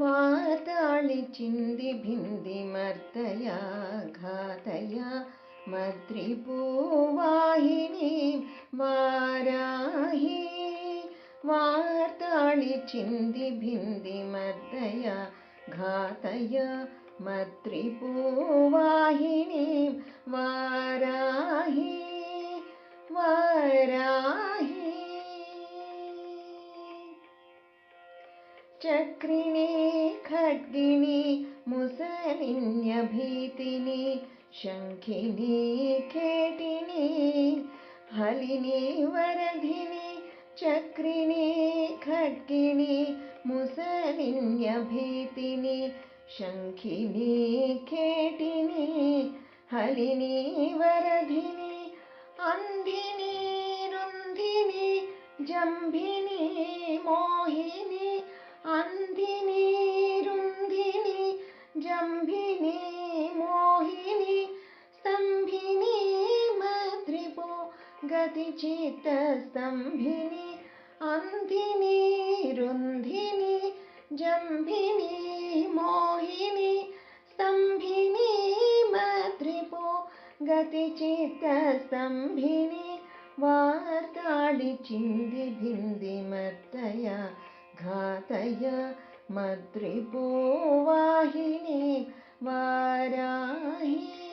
वाताळि चिन्धि भिन्धि मर्दया घातया मद्रिपुवाहिनीं वाराही वार्ताळि चिन्धि भिन्धि मर्दया घातया मद्रिपुवाहिनीं वाराही वाराही चक्रिणी खड्गिनी मुसलिन्यभीतिनी शङ्खिनी केटिनी हलिनी वरधिनी चक्रिणी खड्गिनी मुसलिन्यभीतिनी शङ्खिनी केटिनी हलिनी वरधिनी अन्धिनी रुन्धिनी जम्भिनी मोहिनी अन्धिनी रुन्धिनी जम्भिनी मोहिनी स्तम्भिनी मद्रिपो गतिचित्तस्तम्भिनी अन्धिनी रुन्धिनी जम्भिनी मोहिनी स्तम्भिनी मद्रिपो गतिचित्तस्तम्भिनी वार्ताळि चिन्धि भिन्धि मर्दया घातया मद्रिपुवाहिनीं वाराही।